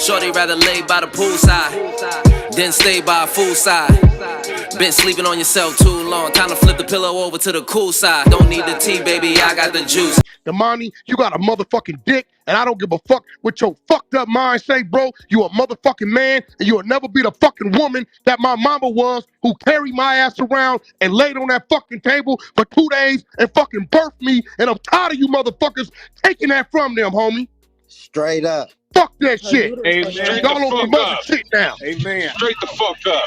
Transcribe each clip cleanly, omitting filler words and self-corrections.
Shorty rather lay by the poolside than stay by a fool side. Been sleeping on yourself too long. Time to flip the pillow over to the cool side. Don't need the tea, baby, I got the juice. Damani, you got a motherfucking dick, and I don't give a fuck what your fucked up mind say, bro. You a motherfucking man, and you'll never be the fucking woman that my mama was, who carried my ass around and laid on that fucking table for 2 days and fucking birthed me, and I'm tired of you motherfuckers taking that from them, homie. Straight up. Fuck that shit. Amen. Y'all on some other shit now. Amen. Straight the fuck up.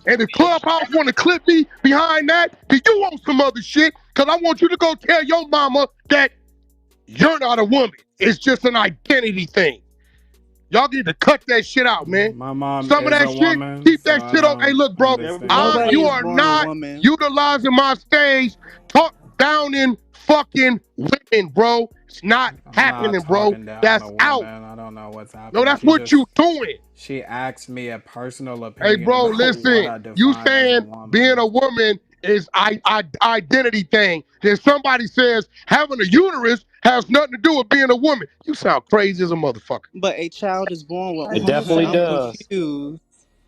And if Clubhouse want to clip me behind that, then you want some other shit, because I want you to go tell your mama that you're not a woman. It's just an identity thing. Y'all need to cut that shit out, man. My mom Some of that is a shit, woman, keep so that shit on. Hey, look, bro, understand. you are not utilizing my stage. Talk down in fucking women, bro. It's not happening, bro. That's out. I don't know what's happening. No, that's what you doing. She asked me a personal opinion. Hey, bro, about listen. what I You define as a saying woman. being a woman is identity thing. Then somebody says having a uterus has nothing to do with being a woman. You sound crazy as a motherfucker. But a child is born with. It definitely does. Confused.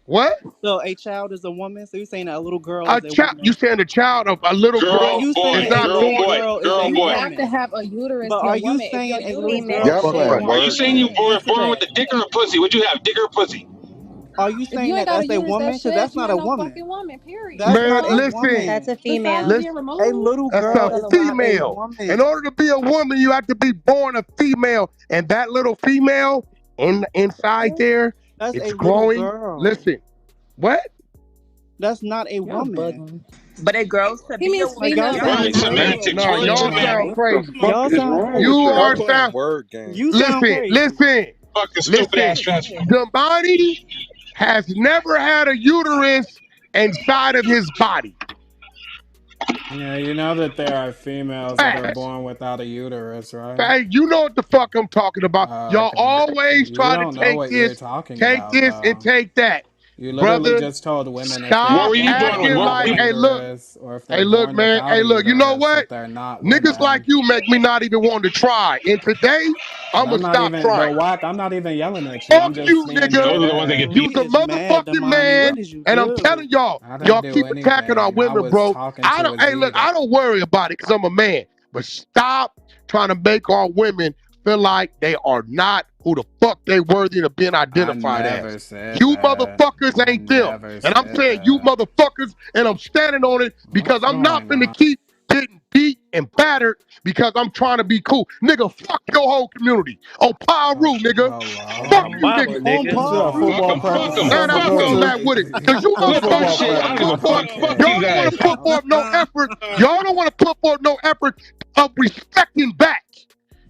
What? So a child is a woman. So you're saying that a little girl is a woman? You saying a child of a little girl you is saying not a little born? girl is a You woman? have to have a uterus. But to are a you woman. saying If a you're little female, girl? Are you saying you born with the dick or a pussy? Would you have dick or pussy? Are you saying you that that's a woman? Because that's not a woman. Fucking woman. Period. That's Man, not a listen. woman. That's a female. A little girl That's is a not a female. woman. In order to be a woman, you have to be born a female. And that little female inside there, That's it's a growing. little girl. Listen. What? That's not a woman. But it grows to be a woman. No, y'all sound crazy. Y'all sound crazy. You are sound. You sound crazy. Listen. Fucking stupid ass transfer. Damani has never had a uterus inside of his body. Yeah, you know that there are females that are born without a uterus, right? Hey, you know what the fuck I'm talking about. Y'all okay. always You try don't to know take what this, you're talking about, and take that. You literally Brother, just told women stop if they're acting like, hey, look, or if they're hey, look, born man, without hey, a look, you know uterus, what? that they're not Niggas women. like you make me not even want to try. And today, I'm going to stop trying. Wack, I'm not even yelling at you. Fuck I'm just you, being nigga. You's a motherfucking man. And I'm telling y'all, y'all keep attacking our women, bro. I don't worry about it because I'm a man. But stop trying to make our women feel like they are not who the fuck they worthy of being identified as. You motherfuckers ain't them. And I'm saying you motherfuckers, and I'm standing on it because I'm not finna keep getting beat and battered because I'm trying to be cool. Nigga, fuck your whole community. On Pyru, nigga. Fuck you, nigga. Football practice. And that's where I'm at with it. Because you motherfuckers, y'all don't want to put forth no effort. Y'all don't want to put forth no effort of respecting back.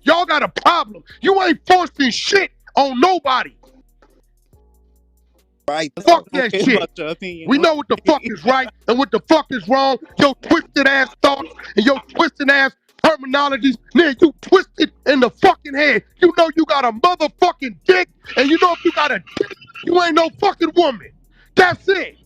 Y'all got a problem. You ain't forcing shit on nobody. Right. Fuck that shit. We know what the fuck is right and what the fuck is wrong. Your twisted ass thoughts and your twisted ass terminologies. Nigga, you twisted in the fucking head. You know you got a motherfucking dick, and you know if you got a dick, you ain't no fucking woman. That's it.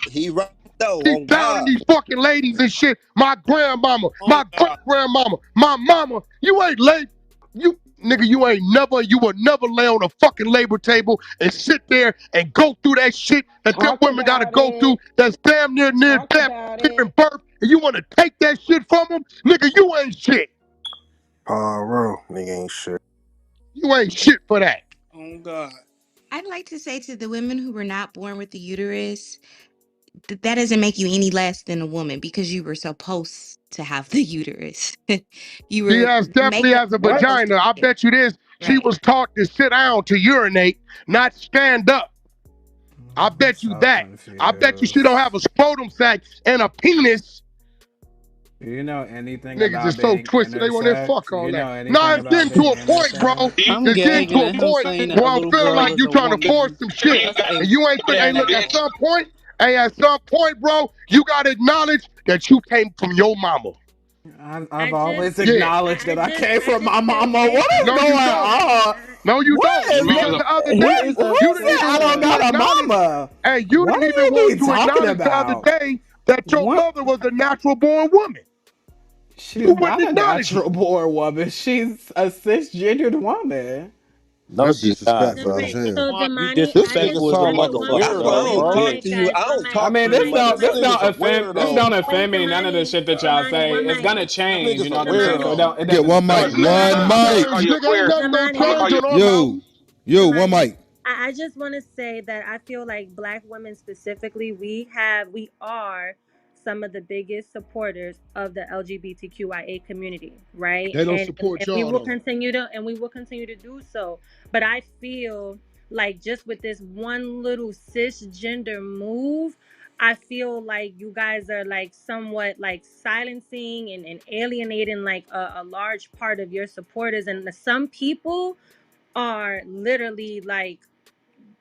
He right though. Keep doubting these fucking ladies and shit. My grandmama, my great-grandmama, my mama. You ain't late. Nigga, you will never lay on a fucking labor table and sit there and go through that shit that them women gotta go through that's damn near death, giving birth, and you wanna take that shit from them? Nigga, you ain't shit. Nigga ain't shit. You ain't shit for that. Oh, God. I'd like to say to the women who were not born with the uterus, that doesn't make you any less than a woman because you were supposed to have the uterus. She definitely has a vagina. I bet you this. Right. She was taught to sit down to urinate, not stand up. I bet you that. Confused. I bet you she don't have a scrotum sac and a penis. Do you know anything Niggas about is so twisted. They want to fuck all that. No, it's getting to a point, bro. It's getting to a point where I'm feeling like you trying to force some shit. And you ain't think, hey, look, at some point, bro, you got to acknowledge that you came from your mama. I've always acknowledged that I came from my mama. What is going on? No, you don't. Because the other day, you didn't even I don't got a mama. Hey, you didn't even want to acknowledge the other day that your mother was a natural born woman. She's not a natural born woman. She's a cisgendered woman. No, That's she's not, disrespectful bro. as hell. So You Damani, This I nigga disrespectful just as a talking I like a one I motherfucker, don't bro. even You weirdo, one bro. talk mic, to can't. you. guys, I one don't mic, I talk mean, to one this you, mic, but don't one this this mic. nigga's don't a offend this weirdo. don't offend me. None of the shit that y'all Damani, say. one It's mic. gonna That change. nigga's You a know what I'm saying? So it Damani, weirdo. don't it Yeah, doesn't one matter. mic, Look, You know what I'm one saying? I'm gonna mic. call Damani, you a Nigga, ain't queer. nothing gonna I'm gonna Damani, call change you. on our Yo, level. yo, one Damani. mic. I just want to say that I feel like Black women specifically, we are some of the biggest supporters of the LGBTQIA community, right? They don't And support y'all though. we will continue to do so. But I feel like just with this one little cisgender move, I feel like you guys are like somewhat like silencing and alienating like a large part of your supporters, and some people are literally like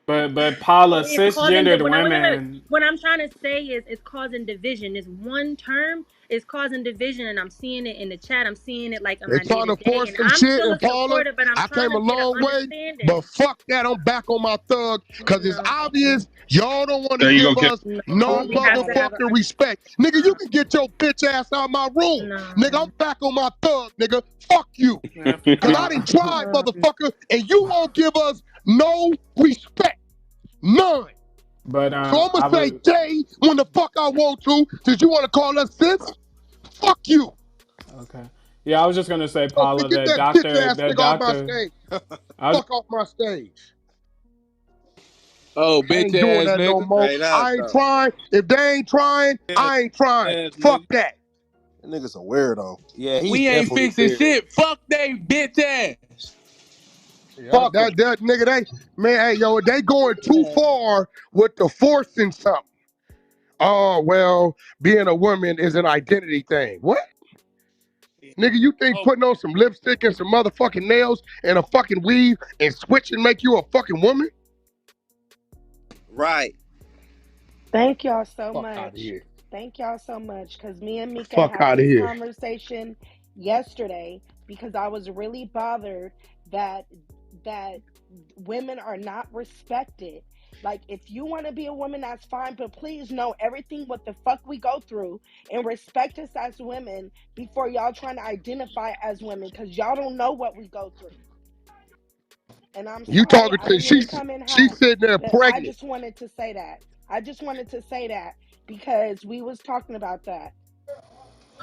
But Paula, it's causing cisgendered when I wait. women. What I'm trying to say is it's causing division. This one term is causing division, and I'm seeing it in the chat. I'm seeing it like on They my day trying to to day, force and some I'm shit, still and a Paula, supporter, but I'm I trying came a to get an long way, but understanding. fuck that, I'm back on my thug, cause it's No, obvious y'all don't want to There you go, give Kim. us no, no we have to have an motherfucking respect. Nigga, you can get your bitch ass out of my room. Nigga, no. I'm back on my thug, nigga. Fuck you. Cause I done tried, motherfucker, and you won't give us no respect. None. But So I'm I gonna say was gay when the fuck I want to, since you wanna call us sis. Fuck you. okay. Yeah, I was just gonna say, Oh, man, Paula, get that bitch ass that nigga off my doctor. stage. I was Fuck off my stage. Oh, I bitch ain't doing ass that no nigga. more. Straight up I ain't though. trying. If they ain't trying, I ain't trying. Ass Fuck nigga. that. That nigga's a weirdo. Yeah, he's We ain't definitely fixing weird. shit. Fuck they bitch ass. Yeah, Fuck them. that nigga, they man, hey yo, they going too far with the forcing something. Oh well, being a woman is an identity thing. What? Nigga, you think Oh, putting on some lipstick and some motherfucking nails and a fucking weave and switching make you a fucking woman? Right. Thank y'all so Fuck out of much. here. Thank y'all so much. Because me and Mika Fuck had out of this here. conversation yesterday because I was really bothered that that women are not respected. Like, if you want to be a woman, that's fine, but please know everything what the fuck we go through and respect us as women before y'all trying to identify as women, because y'all don't know what we go through. And I'm You sorry, talking I to didn't mean to come in she's hot, sitting there but I pregnant. just wanted to say that. I just wanted to say that because we was talking about that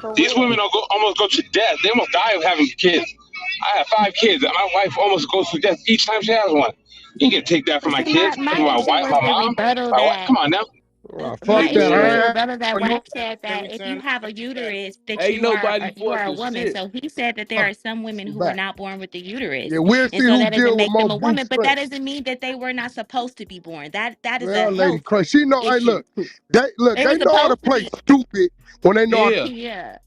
for These women real. almost go to death. They almost die of having kids. I have 5 kids. My wife almost goes to death each time she has one. You can take that from But my see, kids, my from my issue wife, was my the mom, rebuttal my wife. that Come on now. Fuck my issue was the that. rebuttal that You Wack said that if you have a uterus, that ain't nobody you are a forcing woman. shit. So he said that there are some women who were back. not born with a Yeah, uterus, we'll and see so who that doesn't deal with make them more a brute woman. But that strength. doesn't mean that they were not supposed to be born. That is a Well, Lady health Crush, she know. Hey, issue. look, They were they know how to supposed to play be. stupid when they know how to. Yeah, Yeah.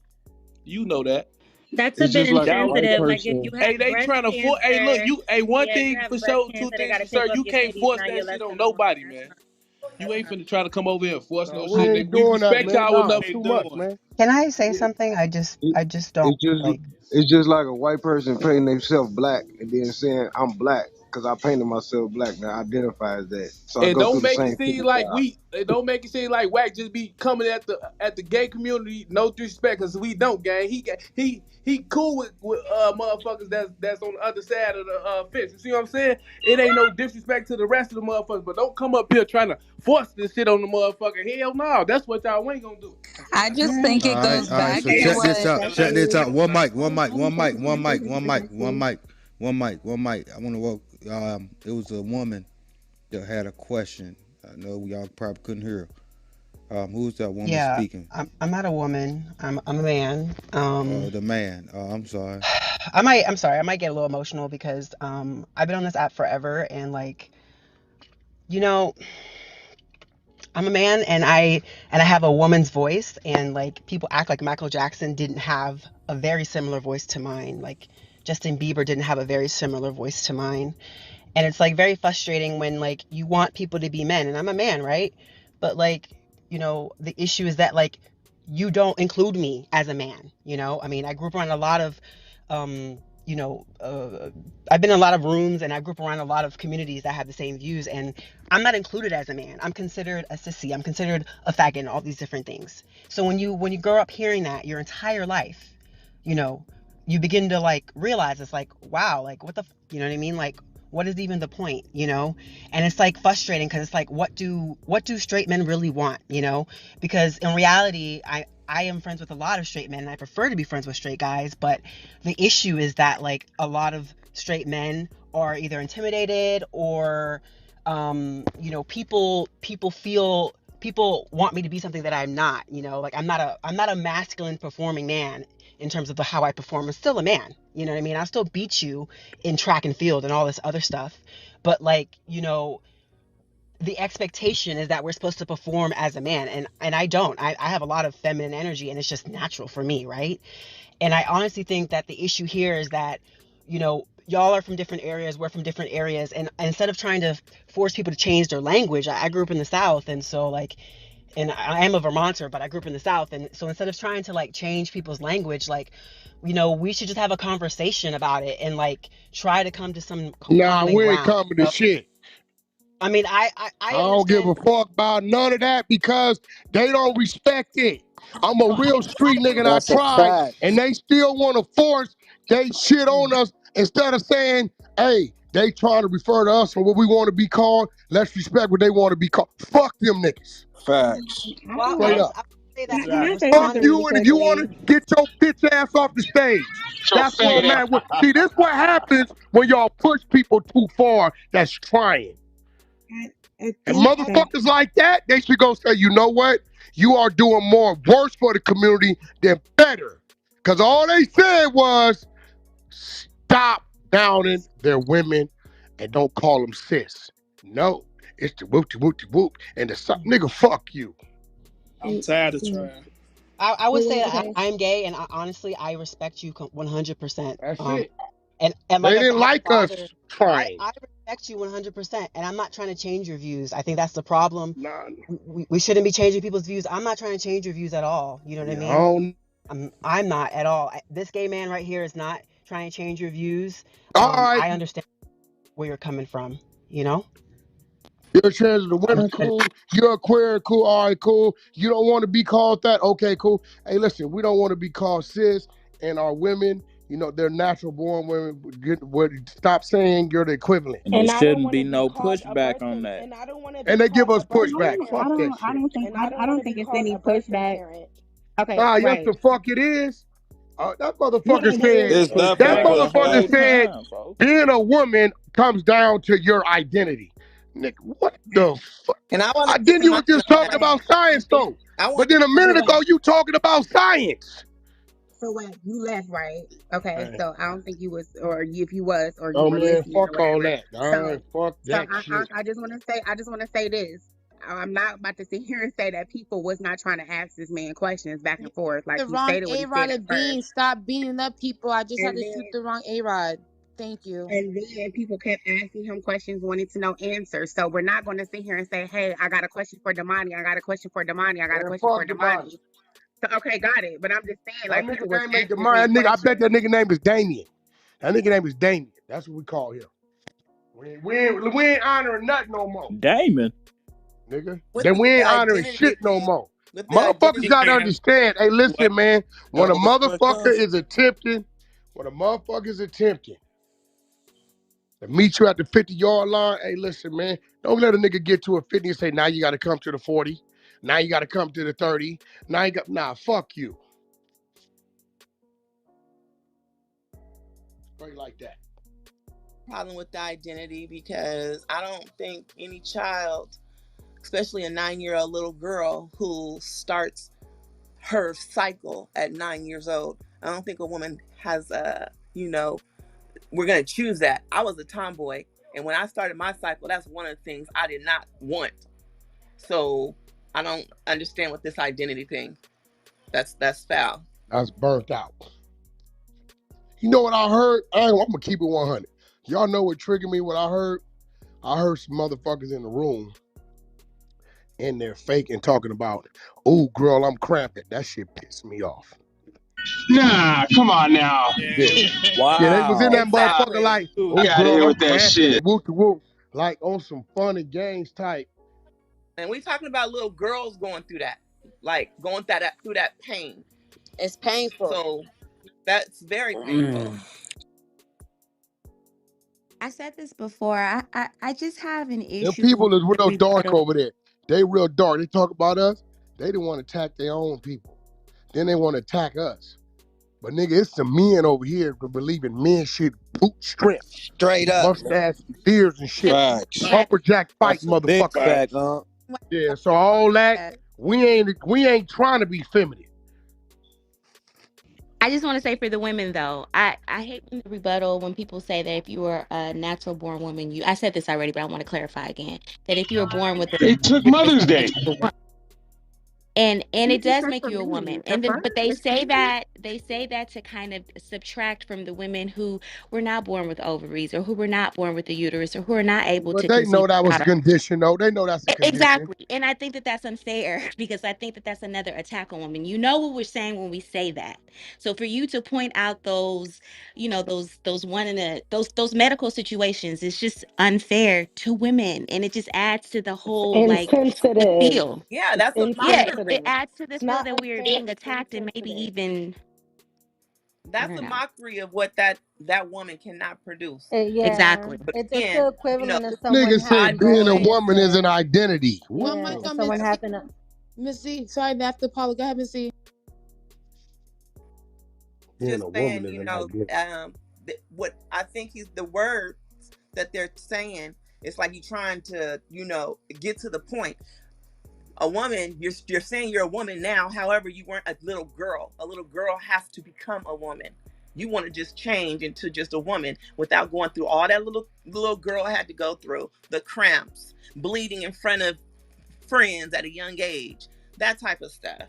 you know that. That's a It's bit just like a Y'all, white insensitive. Like if person. you hey, have they breast trying to force. Hey, look, cancer, you. Hey, one yeah, if you thing for have breast sure, two cancer, they things got for to take sure. off You your can't titties. force Now that you're shit less on than a woman. nobody, That's man. not. You ain't finna try to come over here and force no We shit, ain't nigga. We doing that, respect man. y'all Nah, enough. it's too much, man. Can I say something? It, I just don't it's just like. it's just like a white person painting themselves black and then saying I'm black because I painted myself black and I identify as that. So I And go don't through the make it same seem fucking like job. don't make it seem like Wack just be coming at the gay community. No disrespect, cause we don't, gang. He cool with motherfuckers that's on the other side of the fence. You see what I'm saying? It ain't no disrespect to the rest of the motherfuckers, but don't come up here trying to force this shit on the motherfucker. Hell no, that's what y'all ain't gonna do. I just think it goes All right. back So to check this what out. Check this out. One mic. I want to walk. It was a woman that had a question. I know y'all probably couldn't hear. Who's that woman Yeah, speaking? I'm not a woman. I'm a man. The man. I'm sorry. I'm sorry. I might get a little emotional because I've been on this app forever, and like, you know, I'm a man, and I have a woman's voice, and like people act like Michael Jackson didn't have a very similar voice to mine. Like Justin Bieber didn't have a very similar voice to mine. And it's like very frustrating when like you want people to be men, and I'm a man, right? But like, the issue is that like you don't include me as a man. I mean, I grew up around a lot of um you know I've been in a lot of rooms, and I grew up around a lot of communities that have the same views, and I'm not included as a man. I'm considered a sissy, I'm considered a faggot, and all these different things. So when you grow up hearing that your entire life, you begin to like realize it's like, wow, like what the you know what I mean, like what is even the point, you know? And it's like frustrating because it's like, what do straight men really want, you know? Because in reality, I am friends with a lot of straight men and I prefer to be friends with straight guys, but the issue is that like a lot of straight men are either intimidated or you know, people want me to be something that I'm not, you know, like I'm not a masculine performing man in terms of how I perform. I'm still a man, you know what I mean? I'll still beat you in track and field and all this other stuff. But like, you know, the expectation is that we're supposed to perform as a man, and I don't. I have a lot of feminine energy and it's just natural for me, right? And I honestly think that the issue here is that, you know, y'all are from different areas, we're from different areas, and instead of trying to force people to change their language, I grew up in the South, and so like, and I am a Vermonter, but I grew up in the South, and so instead of trying to like change people's language, like, you know, we should just have a conversation about it and like try to come to some Nah, common we ain't ground. coming You to know? shit. I mean, I I don't give understand. a fuck about none of that because they don't respect it. I'm a real street nigga and I That's a tried, fact. and they still want to force they shit on us instead of saying, hey, they trying to refer to us and what we want to be called. Let's respect what they want to be called. Fuck them niggas. Facts. Well, Straight up. I would say that Can I Exactly. say Fuck something really you, and if you quickly? want to get your bitch ass off the stage. Your That's where faggot I'm ass. at. See, this what happens when y'all push people too far that's trying. I And think that motherfuckers like that, they should go say, you know what? You are doing more worse for the community than better. Because all they said was, stop downing their women and don't call them sis. No, it's the whoop de whoop de whoop. And the nigga, fuck you. I'm tired of trying. I would say that okay. I'm gay, and honestly, I respect you 100%. That's it. And like They I said, didn't I have like a father. us trying. I respect you 100%, and I'm not trying to change your views. I think that's the problem. Nah, We shouldn't be changing people's views. I'm not trying to change your views at all. You know what I yeah, I mean? don't. I'm not at all. This gay man right here is not trying to change your views. All right, I understand where you're coming from. You know? you're transgender women, Okay. cool. You're a queer, cool. All right, cool. You don't want to be called that? Okay, cool. Hey, listen, we don't want to be called cis, and our women, you know, they're natural born women. Stop saying you're the equivalent. And there And I don't shouldn't want be to be no called a pushback on birthing, that. and I don't want to And be they give called us a birthing pushback. I Fuck parent, that don't. I shit. don't think. and I don't I want don't to be think it's called any a birthing pushback. parent. Okay. Nah, yes, Right. the fuck it is. That Yeah, motherfucker it said, is. It's That's that that for facts. the motherfucker whole said, time, folks. being a woman comes down to your identity. Nigga, what the fuck? And I want to get Then to you my were just talking Okay. about science, though. I But want then a So minute what? ago, you talking about science. So what? You left, right? Okay. Man, So I don't think you was, or you, if you was, or you oh were man, listening or fuck all whatever. that. All So, right, fuck so that shit. I just want to say, this. I'm not about to sit here and say that people was not trying to ask this man questions back You and forth. Like the he wrong stated what he A-Rod said at of being. first, Stop beating up people. I just had and to shoot then the wrong A-Rod. Thank you. people kept asking him questions, wanting to know answers. So we're not going to sit here and say, "Hey, I got a question for Damani. I got a question for Damani. I got a Man, question for fuck the body. Damani." So okay, got it. But I'm just saying, That like nigga people was name ain't asking this man Demar. I bet questions. that nigga name is Damien. That nigga name is Damien. That's what we call him. We ain't honoring nothing no more, Damon. nigga. with Then we the ain't honoring identity shit no thing. more. With the Motherfuckers identity gotta thing, understand. Hey, what listen, man. When a what motherfucker comes is attempting, to meet you at the 50-yard line, hey, listen, man. Don't let a nigga get to a 50 and say, now you gotta come to the 40. Now you gotta come to the 30. Fuck you. Straight like that. problem with the identity because I don't think any child, especially a 9-year-old little girl who starts her cycle at 9 years old, I don't think a woman has we're gonna choose that. I was a tomboy, and when I started my cycle, that's one of the things I did not want. So I don't understand what this identity thing. That's foul. I was burnt out. You know what I heard? I'm gonna keep it 100. Y'all know what triggered me? What I heard? I heard some motherfuckers in the room and they're fake and talking about, oh, girl, I'm cramping. That shit pissed me off. Nah, come on now. Yeah. Yeah. Yeah, they was in Wow. that motherfucker Exactly. like, Ooh. oh, Get out of girl, here I'm with that cramping shit. and whoop de whoop. Like on some fun and games type. And we talking about little girls going through that, like going through that pain. It's painful. So that's very painful. Mm. I said this before. I just have an Them issue people with is the real dark rebuttal. over there. They real dark. They talk about us. They didn't want to attack their own people. Then they want to attack us. But nigga, it's some men over here who believe in men shit, boot strength, Straight up. mustache, beards and shit. Facts. Lumberjack fight That's a big motherfuckers. fact, huh? Yeah, so all that, we ain't trying to be feminine. I just want to say for the women though, I hate when the rebuttal when people say that if you were a natural born woman, I said this already, but I want to clarify again that if you were born with a They took uterus, Mother's that Day. makes you a woman. And it does make you a woman. And then but they say that to kind of subtract from the women who were not born with ovaries or who were not born with a uterus or who are not able But to they conceive know that was without a a condition, though. They know that's a condition. exactly. And I think that that's unfair because I think that that's another attack on women. You know what we're saying when we say that. So for you to point out those, those one in a those medical situations, it's just unfair to women, and it just adds to the It's whole the insensitive. feel. Yeah, It's that's a Yeah, mockery. it insensitive. adds to the It's feel not that we're unfair. being It's attacked and maybe insensitive. even I That's don't a know. mockery of what that woman cannot produce. Yeah, Exactly. But it's again, the equivalent of someone Nigga having said body, breast being a voice. woman is an cancer. identity. What One Yeah, mic the or on someone Missy. having a Missy, sorry to have to apologize. Go ahead, Missy. being Just a woman saying, is an identity? what I think is the words that they're saying. It's like you're trying to, get to the point. A woman, you're saying you're a woman now. However, you weren't a little girl. A little girl has to become a woman. You want to just change into just a woman without going through all that little girl had to go through, the cramps, bleeding in front of friends at a young age, that type of stuff.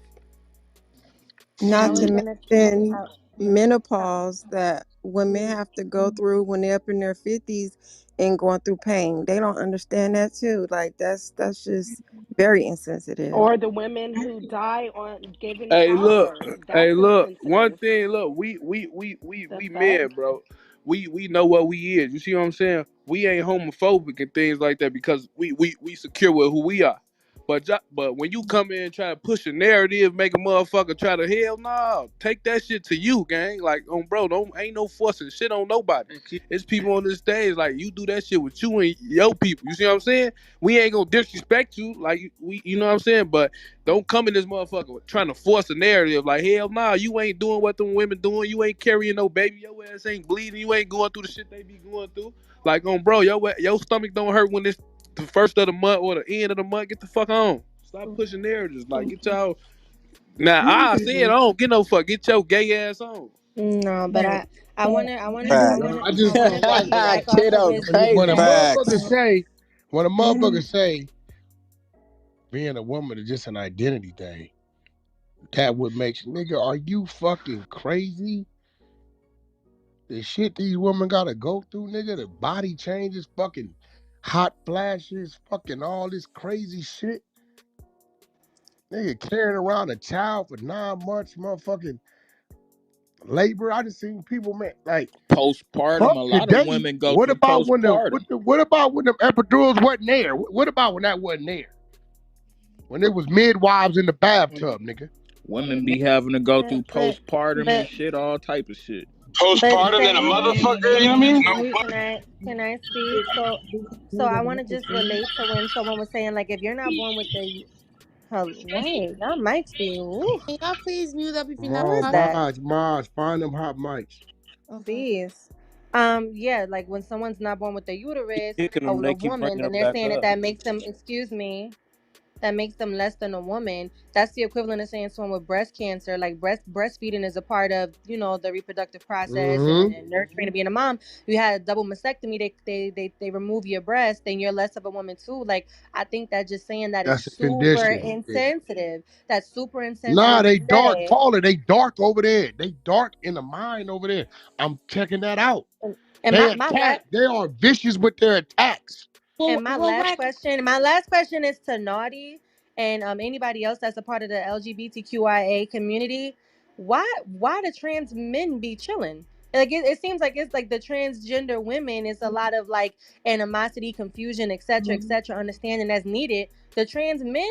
I Not was to gonna mention uh, menopause that women have to go through when they're up in their 50s and going through pain. They don't understand that too. Like that's just very insensitive. Or the women who die on giving Hey, look, childbirth. hey, That's look. One insensitive. thing, look, we The men, fuck? bro. We know what we is. You see what I'm saying? We ain't homophobic and things like that because we secure with who we are. But when you come in and try to push a narrative, make a motherfucker try to hell no, take that shit to you, gang. Like, bro, don't ain't no fussing shit on nobody. It's people on this stage like you do that shit with you and your people. You see what I'm saying? We ain't gonna disrespect you, like you know what I'm saying? But don't come in this motherfucker trying to force a narrative like hell nah, you ain't doing what them women doing, you ain't carrying no baby, your ass ain't bleeding, you ain't going through the shit they be going through. Like bro, your stomach don't hurt when it's the first of the month or the end of the month. Get the fuck on. Stop pushing narratives. Like get y'all now I said I don't get no fuck. Get your gay ass on. no, but Facts. I I just wanna don't like that. piggyback off of Kiddo, his When a crazy. motherfucker Facts. say, when a motherfucker say being a woman is just an identity thing, that would make nigga, are you fucking crazy? The shit these women gotta go through, nigga, the body changes, fucking hot flashes, fucking all this crazy shit. Nigga carrying around a child for 9 months, motherfucking labor. I just seen people, man, like Postpartum. fuck A lot of today. women go What through about when postpartum. what about when the epidurals wasn't there? What about when that wasn't there? When there was midwives in the bathtub, nigga. Women be having to go through but postpartum and but shit, all type of shit. but Postpartum than a saying motherfucker, you know what I mean? can I speak? So I want to just relate to when someone was saying like if you're not born with the wait, that might be ooh, Can y'all please mute up if you're not who is Mom, that? talking? Maj, find them hot mics. Okay. Please. Yeah, like when someone's not born with a uterus, Kicking a them, they keep woman, bringing then them they're back saying that up. that makes them, excuse me, that makes them less than a woman. That's the equivalent of saying someone with breast cancer, like breastfeeding is a part of, the reproductive process Mm-hmm. and nurturing and being a mom. You had a double mastectomy, they remove your breast, then you're less of a woman too. Like I think that just saying that is That's a super condition. Yeah. insensitive. That's super Nah, insensitive to they dark, say. Paula. They dark over there. They dark in the mind over there. I'm checking that out. And They my last attack. They are vicious with their attacks. And Wack. my last question is to Naughty and anybody else that's a part of the LGBTQIA community. Why the trans men be chilling? Like it seems like it's like the transgender women is a lot of animosity, confusion, etc., etc. Understanding that's needed. The trans men,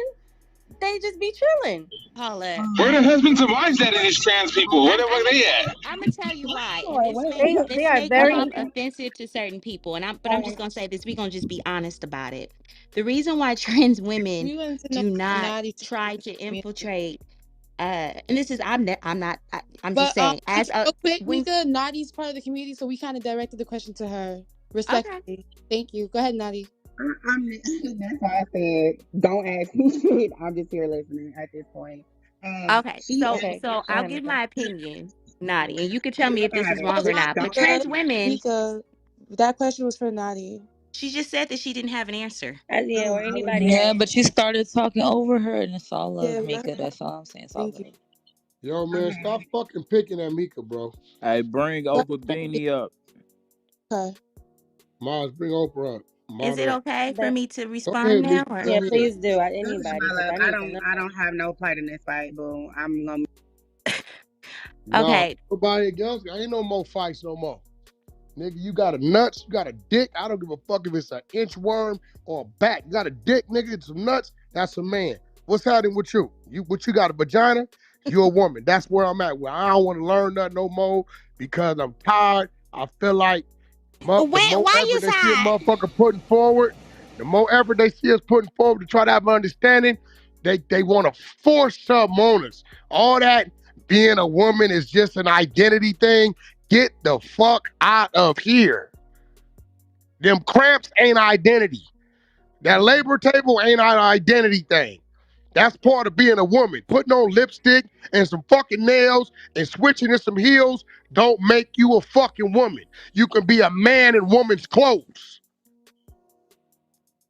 They just be chilling. Paula, Where the husbands and wives at in these trans people? Where the fuck they at? I'm gonna tell you why, and Boy, wait. They this are may very come off inconsistent. offensive to certain people, but I'm just gonna say this. We're gonna just be honest about it. The reason why trans women We wanted to know do if not Naughty try to community. infiltrate, and this is I'm not I'm just But saying as a real quick, when Mika, Naughty's part of the community, so we kind of directed the question to her. okay. Respectfully. Thank you. Go ahead, Naughty. That's why I said don't ask me shit. I'm just here listening at this point. Okay, She Okay, asked, go so I'll ahead, give Mika. my opinion, Naughty, and you can tell me if I this have is it. wrong or Just not. But don't ask trans Mika, me. women, Mika, that question was for Naughty. she just said that she didn't have an answer. Yeah, Oh, or I was anybody Yeah, else. but you started talking over her, and it's all love, Yeah, let Mika. her. That's all I'm saying. It's all Thank you. love. Yo, man, stop fucking picking at Mika, bro. Hey, bring Go over Beanie up. ahead. Mars, bring Oprah up. Is Mod it her up. okay for But me to Go respond ahead, now, Mika. or yeah, Go ahead. please do. Listen, Anybody, my because love. I I need to don't. know. I don't have no part in this fight, boo. I'm gonna. Nah, okay? nobody else. Ain't no more fights no more. Nigga, you got a nuts, you got a dick. I don't give a fuck if it's an inchworm or a bat. You got a dick, nigga, it's some nuts. That's a man. What's happening with you? You got a vagina? You're a woman. That's where I'm at. Where I don't want to learn nothing no more because I'm tired. I feel like the more Why you effort they see a tired? motherfucker putting forward, the more effort they see us putting forward to try to have an understanding, they want to force something on us. All that being a woman is just an identity thing. Get the fuck out of here. Them cramps ain't identity. That labor table ain't an identity thing. That's part of being a woman. Putting on lipstick and some fucking nails and switching to some heels don't make you a fucking woman. You can be a man in woman's clothes.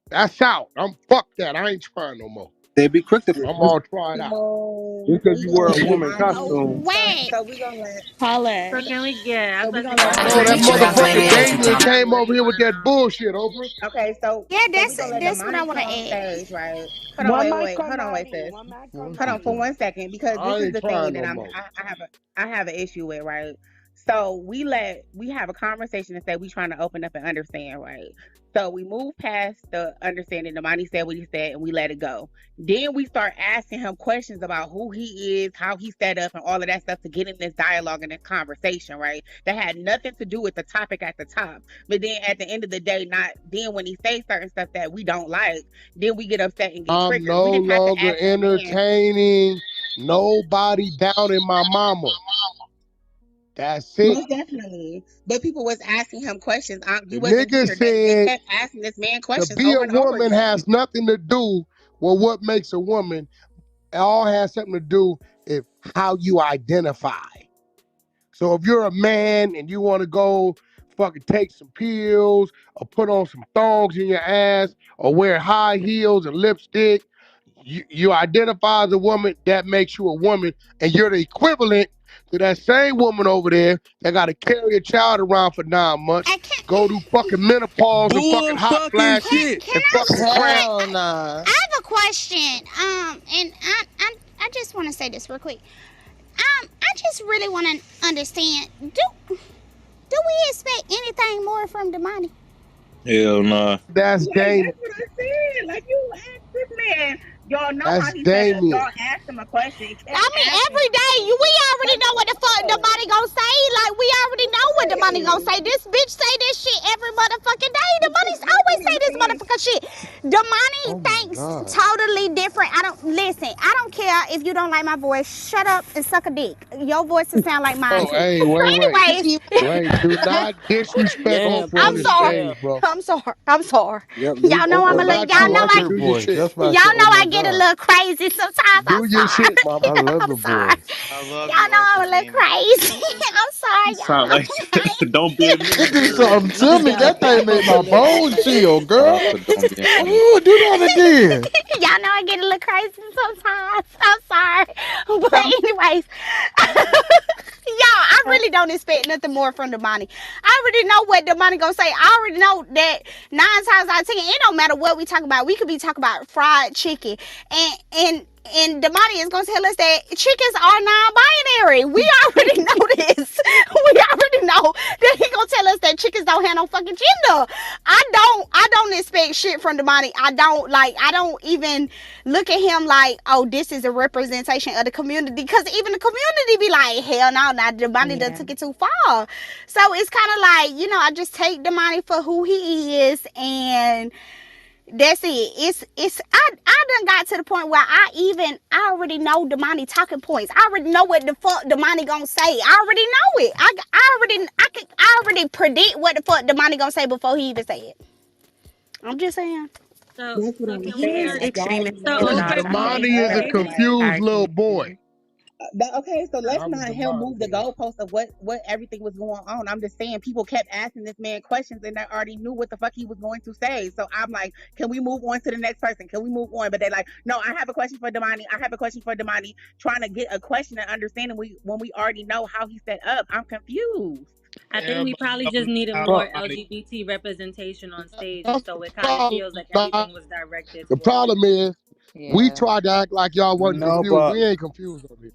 That's out. I'm fuck that. I ain't trying no more. They be quick to I'm all tried out. So just because we you gonna wear a let woman Damani. costume. So we gonna let. Paula, So can we? Yeah, I So was we about to gonna say. let Can we No, get that into Make sure the y'all next claim motherfucking your round? energy, Damien Tom. came over here with that bullshit, Oprah. Okay, yeah, we that's gonna let that's what I Damani want come to on add. stage, right? Hold on, One wait, mic on hold on, wait, Naughty. sis. One mic on What's Hold on for Naughty. 1 second because I this is ain't the thing trying that no more. I have an issue with, right? So we have a conversation and say we trying to open up and understand, right? So we move past the understanding. Damani said what he said, and we let it go. Then we start asking him questions about who he is, how he set up, and all of that stuff to get in this dialogue and this conversation, right? That had nothing to do with the topic at the top. But then at the end of the day, not then when he says certain stuff that we don't like, then we get upset and get I'm triggered. We no didn't have to longer ask that man. entertaining nobody down in my mama. That's it. Most definitely. But people was asking him questions. The You wasn't nigga here. They said kept asking this man to questions be over a and over woman again. has nothing to do with what makes a woman. It all has something to do with how you identify. So if you're a man and you want to go fucking take some pills or put on some thongs in your ass or wear high heels and lipstick, you identify as a woman, that makes you a woman, and you're the equivalent to that same woman over there that got to carry a child around for 9 months, I can't. go through fucking menopause and fucking Bull hot fucking flashes shit. Can and I? fucking cramps. Hell nah. I have a question. And I just want to say this real quick. I just really want to understand. Do we expect anything more from Damani? Hell nah. That's Like Damien. that's what I said. Like you asked this man. Y'all know how That's he set up. Damien. Y'all asked him a question. He I kept mean, asking every day we already know what the fuck the questions. money gonna say. Like we already know what the money gonna Right. say. This bitch say this shit every motherfucking day. The But money's that's always what say I'm this saying. motherfucking shit. The money Oh my thinks God. totally different. I don't listen. I don't care if you don't like my voice. Shut up and suck a dick. Your voice will sound like mine Oh, too. hey, So, wait. anyways, Wait, do not disrespect Damn, Oprah on I'm this Penny, sorry. stage, damn. bro. I'm sorry. I'm sorry. Yep, leave Y'all know Oprah I I'm a little. alone. got I Y'all you, know like Oprah. I. her Do your voice. shit. That's why I said, Y'all "Oh know my I get a God." little crazy sometimes. Do I'm your sorry. shit, mama. I love I'm her sorry. voice. I love Y'all you, know Uncle I'm a little Damien. crazy. I'm sorry, You sound y'all. like don't be a It mean did girl. something to me. Y'all That thing back made up a my little bit, bones man. chill, girl. So don't be a mean. Oh, do that again. Y'all know I get a little crazy sometimes. I'm sorry. But So anyways, y'all, I really don't expect nothing more from Damani. I already know what Damani gonna say. I already know that 9 times out of 10, it don't matter what we talk about. We could be talking about fried chicken, and Damani is gonna tell us that chickens are non-binary. We already know this. We already know that he gonna tell us that chickens don't have no fucking gender. I don't expect shit from Damani. I don't even look at him like, oh, this is a representation of the community. Because even the community be like, hell no, now Damani done took it too far. So it's kind of like, you know, I just take Damani for who he is, and that's it. I done got to the point where I already know Damani talking points. I already know what the fuck Damani gonna say. I already know it. I already predict what the fuck Damani gonna say before he even say it. I'm just saying. So That's what so I'm can we He is saying. start? Like, y'all extremely So know, okay, y'all okay. Damani is know a Maybe that. confused little boy. arguing. Okay, so let's I was not the him mod, move the man. goalpost of what everything was going on. I'm just saying people kept asking this man questions and I already knew what the fuck he was going to say. So I'm like, can we move on to the next person? Can we move on? But they're like, no, I have a question for Damani. I have a question for Damani. Trying to get a question and understanding when we already know how he set up. I'm confused. I think we Everybody probably just knows needed how more Damani. LGBT representation on stage, and That's so the it kind of problem. feels like everything was directed The towards him. problem is we Yeah. tried to act like y'all wasn't No, confused. but We ain't confused over here.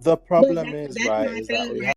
the But problem is, that's right, my is that thing. we Like, have